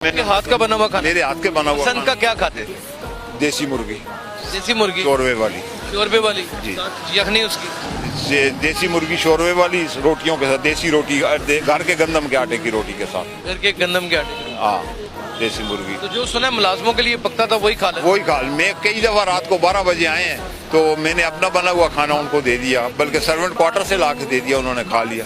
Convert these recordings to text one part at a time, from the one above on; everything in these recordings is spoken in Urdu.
میرے ہاتھ کا بنا ہوا کھانا، میرے ہاتھ کے بنا ہوا پسند کا کیا کھاتے؟ دیسی مرغی، دیسی مرغی شوربے والی، شوربے والی جی۔ یخنی اس کی دیسی مرغی شوربے والی روٹیوں کے ساتھ، دیسی روٹی گھر کے گندم کے آٹے کی روٹی کے ساتھ، گھر کے گندم کے آٹے کی۔ ہاں دیسی مرغی تو جو سنا ہے ملازموں کے لیے پکتا تھا وہی کھا لیتے؟ وہی کھا میں کئی دفعہ رات کو 12 بجے آئے ہیں تو میں نے اپنا بنا ہوا کھانا ان کو دے دیا، بلکہ سرونٹ کوارٹر سے لا کے دے دیا، انہوں نے کھا لیا۔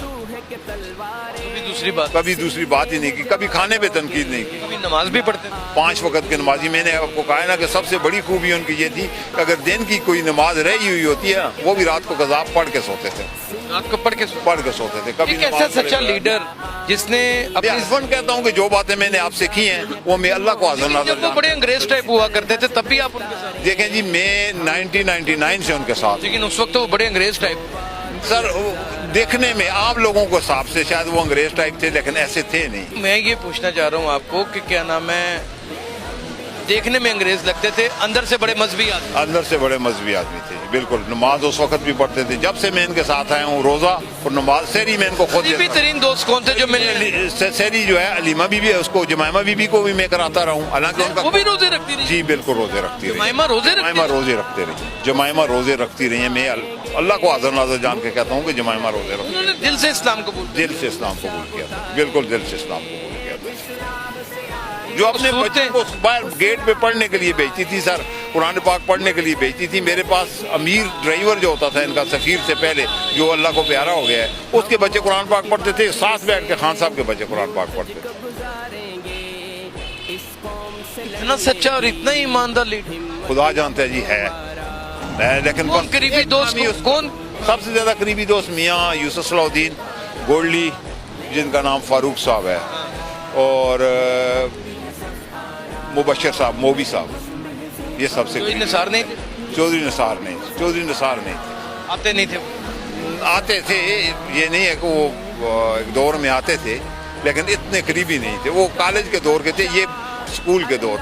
کبھی دوسری بات ہی نہیں کی، کبھی کھانے پہ تنقید نہیں کی۔ کبھی نماز بھی پڑھتے تھے؟ 5 وقت کی نمازی، میں نے آپ کو کہا نا کہ سب سے بڑی خوبی ان کی یہ تھی کہ اگر دن کی کوئی نماز رہی ہوئی ہوتی ہے نا، وہ بھی رات کو قضا پڑھ کے سوتے تھے، رات کو پڑھ کے سوتے تھے۔ کبھی ایک ایسا سچا لیڈر جس نے میں اپنی ہسبینڈ کہتا ہوں کہ جو باتیں میں نے آپ سے کی ہیں وہ میں اللہ کو حاضر ناظر جب وہ بڑے انگریز ٹائپ ہوا کرتے تھے تب بھی آپ ان کے ساتھ؟ دیکھیں جی، میں 1999 سے ان کے ساتھ، لیکن اس وقت وہ بڑے انگریز ٹائپ، سر دیکھنے میں عام لوگوں کو حساب سے شاید وہ انگریز ٹائپ تھے لیکن ایسے تھے نہیں۔ میں یہ پوچھنا چاہ رہا ہوں آپ کو کہ کیا نام ہے، دیکھنے میں انگریز لگتے تھے، اندر سے بڑے مذہبی آدمی؟ اندر سے بڑے مذہبی آدمی تھے بالکل، نماز اس وقت بھی پڑھتے تھے جب سے میں ان کے ساتھ آیا ہوں، روزہ اور نماز، سحری میں ان کو خود بھی ترین دوست کون تھے جو ملے؟ سحری جو ہے علیمہ بی بی ہے، اس کو جمائمہ بی بی کو بھی میں کراتا رہا ہوں، حالانکہ ان کا وہ بھی روزے رکھتی رہی؟ جی بالکل روزے رکھتی رہی، جمائمہ روزے رکھتی جمائمہ روزے رکھتے رہی، جمائمہ روزے رکھتی رہی ہیں۔ میں اللہ کو حاضر ناظر جان کے کہتا ہوں کہ جمائمہ روزے رکھتی، انہوں نے دل سے اسلام قبول کیا؟ دل سے اسلام قبول کیا تھا، بالکل دل سے اسلام قبول کیا تھا۔ جو اپنے بچے کو باہر گیٹ پہ پڑھنے کے لیے بھیجتی تھی، سر قرآن پاک پڑھنے کے لیے بھیجتی تھی۔ میرے پاس امیر ڈرائیور جو ہوتا تھا ان کا سفیر سے پہلے، جو اللہ کو پیارا ہو گیا ہے، اس کے بچے قرآن پاک پڑھتے تھے، ساتھ بیٹھ کے خان صاحب کے بچے قرآن پاک پڑھتے تھے۔ اتنا سچا اور اتنا ایماندار لیڈر خدا جانتا ہے جی ہے، لیکن کون قریبی دوست کون؟ سب سے زیادہ قریبی دوست میاں یوسف صلاح الدین گولڈی، جن کا نام فاروق صاحب ہے، اور مبشر صاحب، موبی صاحب، یہ سب سے نثار نہیں تھے؟ چودھری نثار نہیں تھے، آتے نہیں تھے؟ آتے تھے، یہ نہیں ہے کہ وہ ایک دور میں آتے تھے لیکن اتنے قریبی نہیں تھے، وہ کالج کے دور کے تھے، یہ اسکول کے دور۔